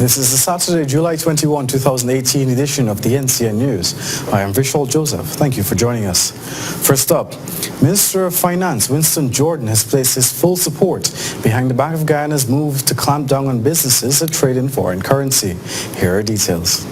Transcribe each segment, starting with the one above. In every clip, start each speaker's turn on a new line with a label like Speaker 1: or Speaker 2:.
Speaker 1: This is the Saturday, July 21, 2018 edition of the NCN News. I am Vishal Joseph. Thank you for joining us. First up, Minister of Finance Winston Jordan has placed his full support behind the Bank of Guyana's move to clamp down on businesses that trade in foreign currency. Here are details.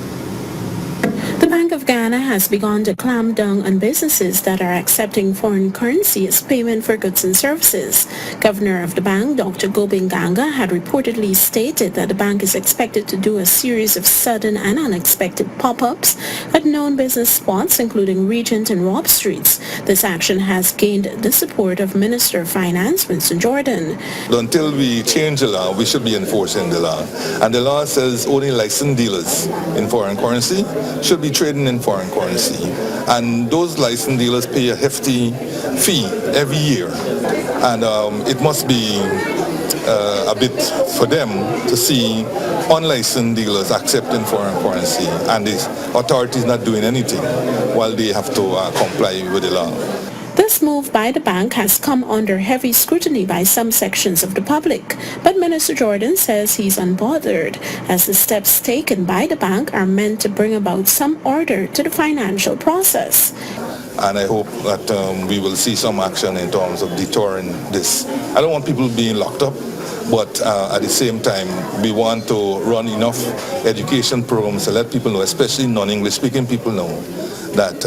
Speaker 2: The Bank of Guyana has begun to clamp down on businesses that are accepting foreign currency as payment for goods and services. Governor of the bank, Dr. Gobinganga, had reportedly stated that the bank is expected to do a series of sudden and unexpected pop-ups at known business spots, including Regent and Robb Streets. This action has gained the support of Minister of Finance Winston Jordan.
Speaker 3: Until we change the law, we should be enforcing the law. And the law says only licensed dealers in foreign currency should be trading in foreign currency, and those licensed dealers pay a hefty fee every year, and it must be a bit for them to see unlicensed dealers accepting foreign currency and the authorities not doing anything while they have to comply with the law.
Speaker 2: This move by the bank has come under heavy scrutiny by some sections of the public, but Minister Jordan says he's unbothered, as the steps taken by the bank are meant to bring about some order to the financial process.
Speaker 3: And I hope that we will see some action in terms of deterring this. I don't want people being locked up, but at the same time, we want to run enough education programs to let people know, especially non-English speaking people know, that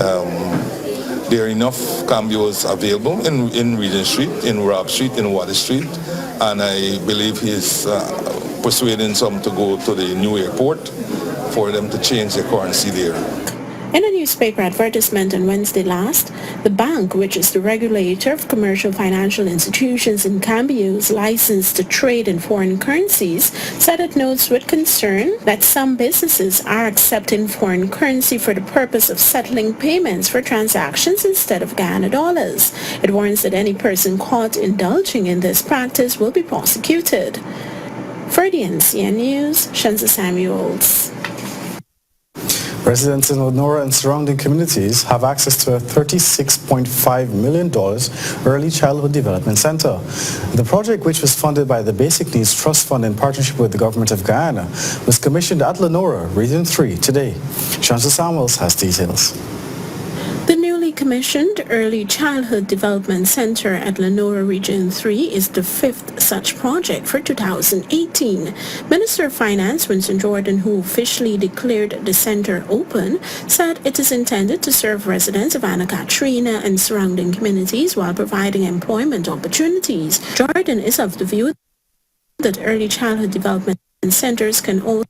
Speaker 3: there are enough cambios available in Regent Street, in Robb Street, in Water Street, and I believe he's persuading some to go to the new airport for them to change their currency there.
Speaker 2: In a newspaper advertisement on Wednesday last, the bank, which is the regulator of commercial financial institutions in cambios licensed to trade in foreign currencies, said it notes with concern that some businesses are accepting foreign currency for the purpose of settling payments for transactions instead of Guyana dollars. It warns that any person caught indulging in this practice will be prosecuted. For the NCN News, Shanza Samuels.
Speaker 1: Residents in Lenora and surrounding communities have access to a $36.5 million Early Childhood Development Center. The project, which was funded by the Basic Needs Trust Fund in partnership with the Government of Guyana, was commissioned at Lenora, Region 3, today. Shanza Samuels has details.
Speaker 2: The newly commissioned Early Childhood Development Center at Lenora Region 3 is the fifth such project for 2018. Minister of Finance Winston Jordan, who officially declared the center open, said it is intended to serve residents of Anna Katrina and surrounding communities while providing employment opportunities. Jordan is of the view that early childhood development centers can also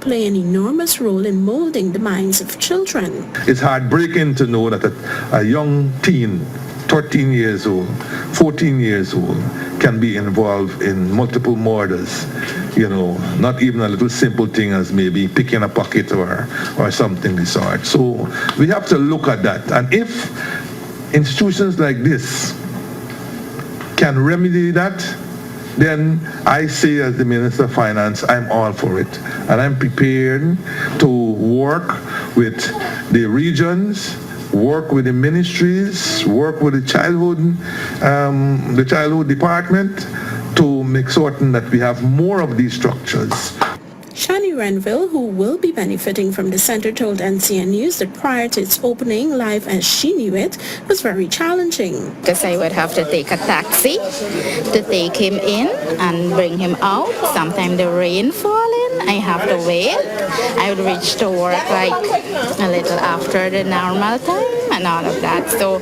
Speaker 2: play an enormous role in molding the minds of children.
Speaker 4: It's heartbreaking to know that a young teen, 13 years old, 14 years old, can be involved in multiple murders, not even a little simple thing as maybe picking a pocket or something of the sort. So we have to look at that. And if institutions like this can remedy that, then I say as the Minister of Finance, I'm all for it. And I'm prepared to work with the regions, work with the ministries, work with the childhood department to make certain that we have more of these structures.
Speaker 2: Shani Renville, who will be benefiting from the center, told NCN News that prior to its opening, life as she knew it was very challenging.
Speaker 5: Because I would have to take a taxi to take him in and bring him out. Sometimes the rain falling, I have to wait. I would reach to work like a little after the normal time and all of that. So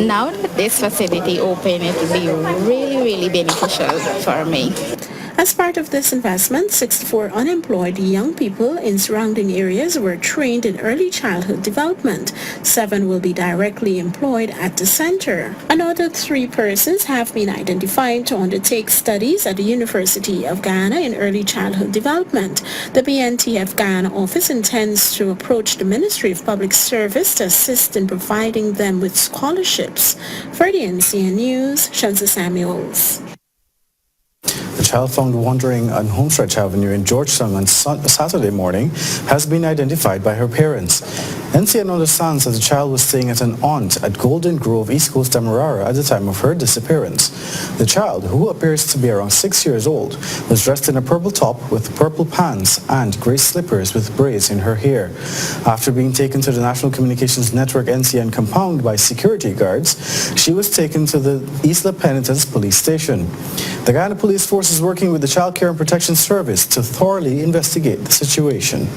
Speaker 5: now that this facility open, it will be really, really beneficial for me.
Speaker 2: As part of this investment, 64 unemployed young people in surrounding areas were trained in early childhood development. 7 will be directly employed at the center. Another 3 persons have been identified to undertake studies at the University of Guyana in early childhood development. The BNTF Guyana office intends to approach the Ministry of Public Service to assist in providing them with scholarships. For the NCN News, Shanza Samuels.
Speaker 1: A child found wandering on Homestretch Avenue in Georgetown on Saturday morning has been identified by her parents. NCN understands that the child was staying at an aunt at Golden Grove, East Coast, Demerara at the time of her disappearance. The child, who appears to be around 6 years old, was dressed in a purple top with purple pants and grey slippers with braids in her hair. After being taken to the National Communications Network NCN compound by security guards, she was taken to the Isla Penitence police station. The Guyana Police Force is working with the Child Care and Protection Service to thoroughly investigate the situation.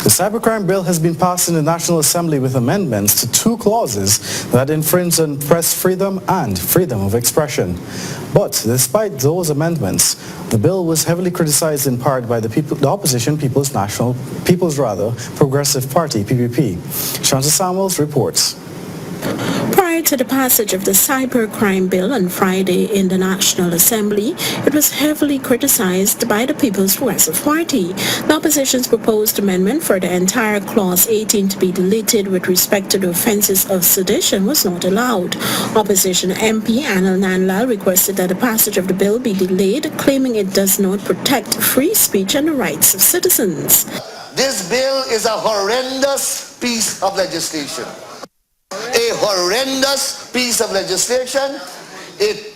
Speaker 1: The cybercrime bill has been passed in the National Assembly with amendments to 2 clauses that infringe on press freedom and freedom of expression. But despite those amendments, the bill was heavily criticized in part by the opposition Progressive Party, PPP. Shanta Samuels reports.
Speaker 2: Prior to the passage of the cybercrime bill on Friday in the National Assembly, it was heavily criticized by the People's Progressive Party. The opposition's proposed amendment for the entire Clause 18 to be deleted with respect to the offences of sedition was not allowed. Opposition MP Anil Nanlal requested that the passage of the bill be delayed, claiming it does not protect free speech and the rights of citizens.
Speaker 6: This bill is a horrendous piece of legislation. A horrendous piece of legislation. It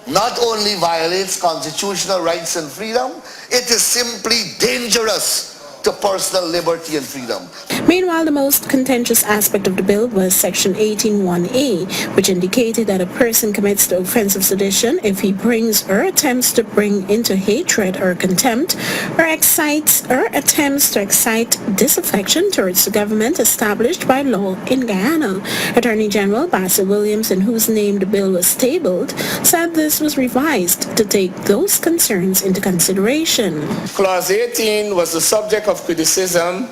Speaker 6: not only violates constitutional rights and freedom, it is simply dangerous to personal liberty and freedom.
Speaker 2: Meanwhile, the most contentious aspect of the bill was Section 18(1)(a), which indicated that a person commits the offense of sedition if he brings or attempts to bring into hatred or contempt or excites or attempts to excite disaffection towards the government established by law in Guyana. Attorney General Basil Williams, in whose name the bill was tabled, said this was revised to take those concerns into consideration.
Speaker 7: Clause 18 was the subject of criticism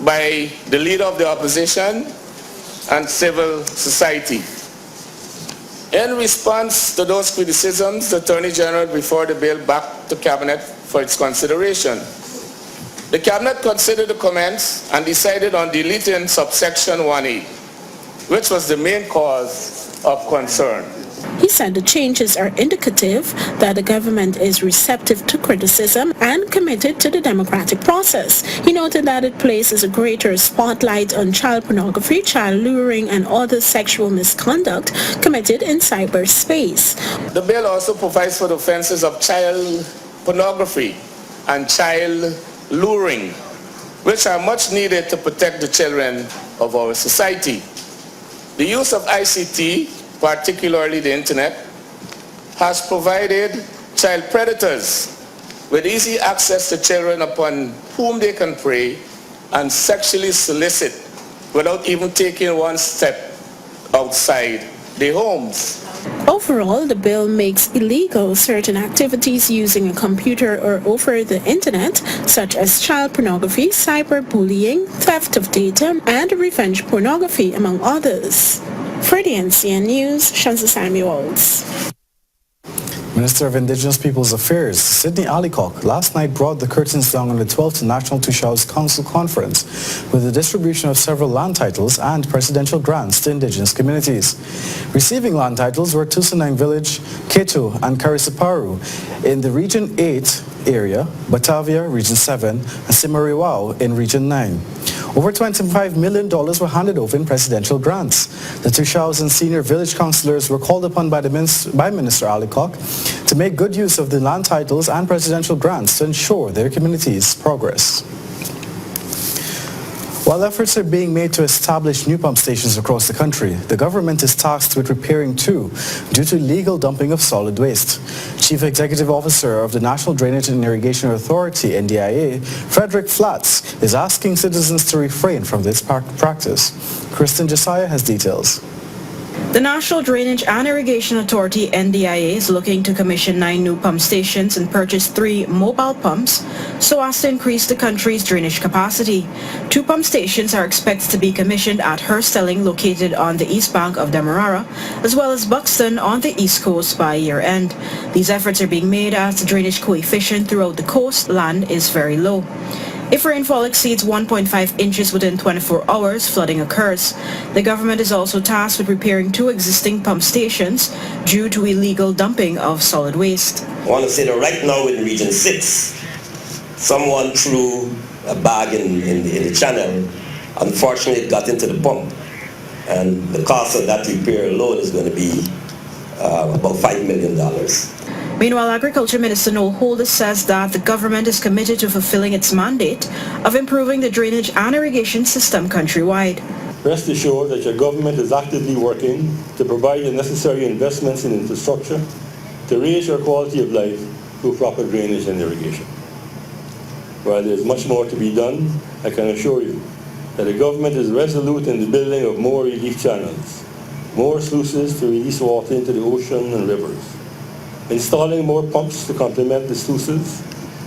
Speaker 7: by the leader of the opposition and civil society. In response to those criticisms, the Attorney General referred the bill back to Cabinet for its consideration. The Cabinet considered the comments and decided on deleting subsection 1A, which was the main cause of concern.
Speaker 2: He said the changes are indicative that the government is receptive to criticism and committed to the democratic process. He noted that it places a greater spotlight on child pornography, child luring, and other sexual misconduct committed in cyberspace.
Speaker 7: The bill also provides for the offenses of child pornography and child luring, which are much needed to protect the children of our society. The use of ICT, particularly the internet, has provided child predators with easy access to children upon whom they can prey and sexually solicit without even taking one step outside their homes.
Speaker 2: Overall, the bill makes illegal certain activities using a computer or over the internet, such as child pornography, cyberbullying, theft of data, and revenge pornography, among others. For the NCN News, Shanta Samuels.
Speaker 1: Minister of Indigenous Peoples Affairs, Sidney Alicock, last night brought the curtains down on the 12th National Tushau's Council Conference with the distribution of several land titles and presidential grants to indigenous communities. Receiving land titles were Tusanang Village, Keto, and Karisiparu in the Region 8 area, Batavia, Region 7, and Simariwao in Region 9. Over $25 million were handed over in presidential grants. The Tushaus and senior village councillors were called upon by Minister Alicock to make good use of the land titles and presidential grants to ensure their community's progress. While efforts are being made to establish new pump stations across the country, the government is tasked with repairing two due to illegal dumping of solid waste. Chief Executive Officer of the National Drainage and Irrigation Authority, NDIA, Frederick Flats, is asking citizens to refrain from this practice. Kristen Josiah has details.
Speaker 8: The National Drainage and Irrigation Authority, NDIA, is looking to commission 9 new pump stations and purchase 3 mobile pumps so as to increase the country's drainage capacity. 2 pump stations are expected to be commissioned at Herstelling, located on the east bank of Demerara, as well as Buxton on the east coast by year-end. These efforts are being made as the drainage coefficient throughout the coastland is very low. If rainfall exceeds 1.5 inches within 24 hours, flooding occurs. The government is also tasked with repairing 2 existing pump stations due to illegal dumping of solid waste.
Speaker 9: I want to say that right now in Region 6, Someone threw a bag in the channel. Unfortunately, it got into the pump. And the cost of that repair alone is going to be about $5 million.
Speaker 8: Meanwhile, Agriculture Minister Noel Holder says that the government is committed to fulfilling its mandate of improving the drainage and irrigation system countrywide.
Speaker 10: Rest assured that your government is actively working to provide the necessary investments in infrastructure to raise your quality of life through proper drainage and irrigation. While there is much more to be done, I can assure you that the government is resolute in the building of more relief channels, more sluices to release water into the ocean and rivers, installing more pumps to complement the sluices,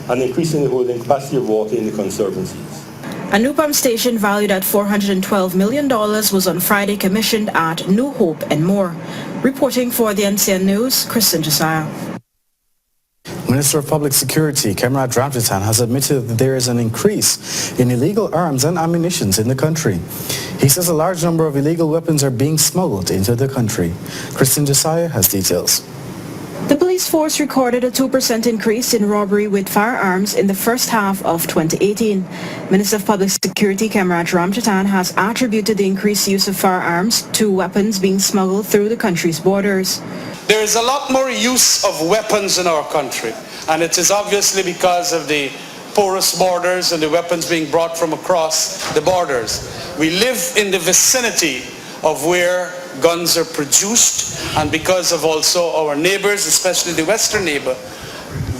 Speaker 10: and increasing the holding capacity of water in the conservancies.
Speaker 8: A new pump station valued at $412 million was on Friday commissioned at New Hope and More. Reporting for the NCN News, Kristen Josiah.
Speaker 1: Minister of Public Security, Cameron Ramjitan, has admitted that there is an increase in illegal arms and ammunition in the country. He says a large number of illegal weapons are being smuggled into the country. Kristen Josiah has details.
Speaker 8: The police force recorded a 2% increase in robbery with firearms in the first half of 2018. Minister of Public Security Cameron Ramjitan has attributed the increased use of firearms to weapons being smuggled through the country's borders.
Speaker 11: There is a lot more use of weapons in our country, and it is obviously because of the porous borders and the weapons being brought from across the borders. We live in the vicinity of where guns are produced, and because of also our neighbors, especially the western neighbor,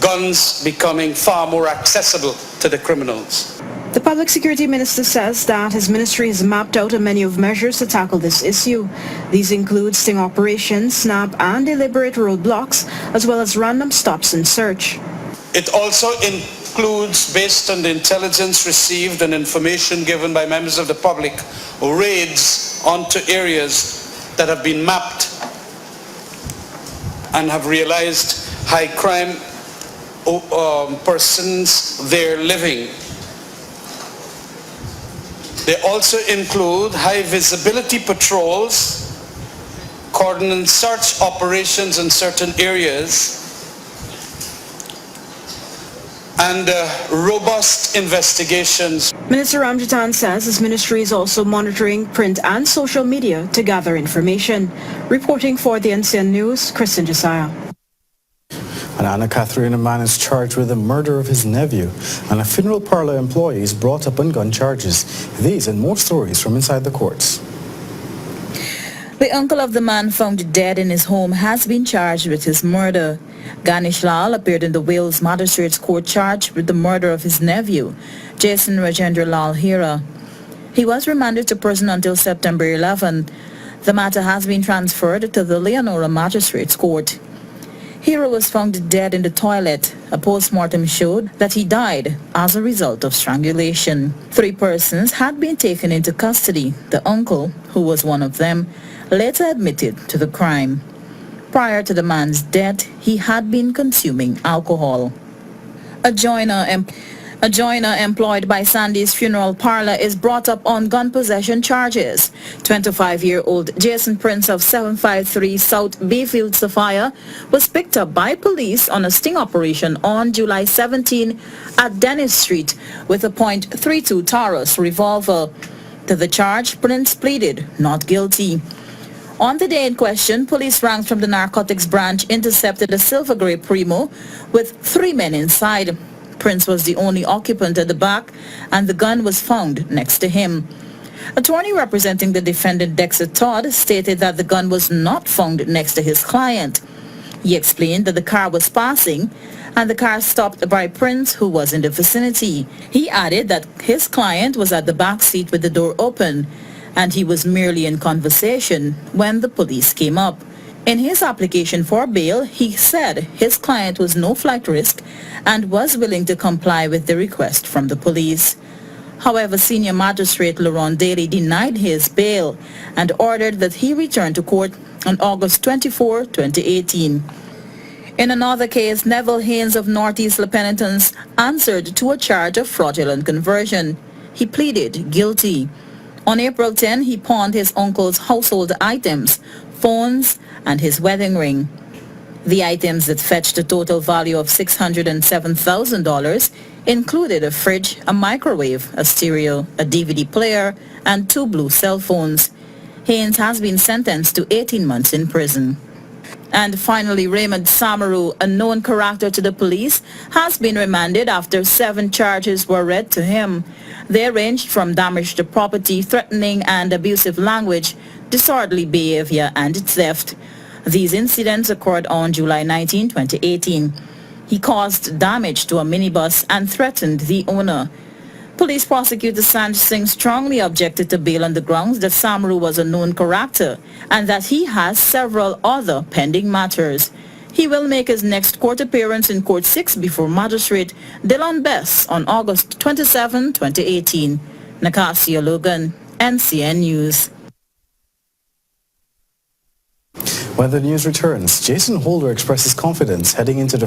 Speaker 11: guns becoming far more accessible to the criminals.
Speaker 8: The Public Security Minister says that his ministry has mapped out a menu of measures to tackle this issue. These include sting operations, snap and deliberate roadblocks, as well as random stops and search.
Speaker 11: It also includes, based on the intelligence received and information given by members of the public, raids onto areas that have been mapped and have realized high crime persons there living. They also include high visibility patrols, cordon and search operations in certain areas, and robust investigations.
Speaker 8: Minister Ramjitan says his ministry is also monitoring print and social media to gather information. Reporting for the NCN News, Kristen Josiah.
Speaker 1: And Anna Catherine, a man is charged with the murder of his nephew, and a funeral parlor employee is brought up on gun charges. These and more stories from inside the courts.
Speaker 12: The uncle of the man found dead in his home has been charged with his murder. Ganesh Lal appeared in the Wales Magistrates Court charged with the murder of his nephew, Jason Rajendra Lal Hira. He was remanded to prison until September 11. The matter has been transferred to the Leonora Magistrates Court. Hira was found dead in the toilet. A post-mortem showed that he died as a result of strangulation. 3 persons had been taken into custody. The uncle, who was one of them, later admitted to the crime. Prior to the man's death, he had been consuming alcohol. A joiner employed by Sandy's funeral parlor is brought up on gun possession charges. 25-year-old Jason Prince of 753 South Bayfield Sophia was picked up by police on a sting operation on July 17 at Dennis Street with a .32 Taurus revolver. To the charge, Prince pleaded not guilty. On the day in question, police ranks from the narcotics branch intercepted a silver grey Primo with 3 men inside. Prince was the only occupant at the back, and the gun was found next to him. Attorney representing the defendant, Dexter Todd, stated that the gun was not found next to his client. He explained that the car was passing, and the car stopped by Prince, who was in the vicinity. He added that his client was at the back seat with the door open, and he was merely in conversation when the police came up. In his application for bail, he said his client was no flight risk and was willing to comply with the request from the police. However, Senior Magistrate Laurent Daly denied his bail and ordered that he return to court on August 24, 2018. In another case, Neville Haynes of Northeast La Penitence answered to a charge of fraudulent conversion. He pleaded guilty. On April 10, he pawned his uncle's household items, phones, and his wedding ring. The items that fetched a total value of $607,000 included a fridge, a microwave, a stereo, a DVD player, and 2 blue cell phones. Haynes has been sentenced to 18 months in prison. And finally, Raymond Samaru, a known character to the police, has been remanded after 7 charges were read to him. They ranged from damage to property, threatening and abusive language, disorderly behavior, and theft. These incidents occurred on July 19, 2018. He caused damage to a minibus and threatened the owner. Police prosecutor Sanj Singh strongly objected to bail on the grounds that Samaru was a known character and that he has several other pending matters. He will make his next court appearance in Court 6 before Magistrate Dylan Bess on August 27, 2018. Nakasia Logan, NCN News.
Speaker 1: When the news returns, Jason Holder expresses confidence heading into the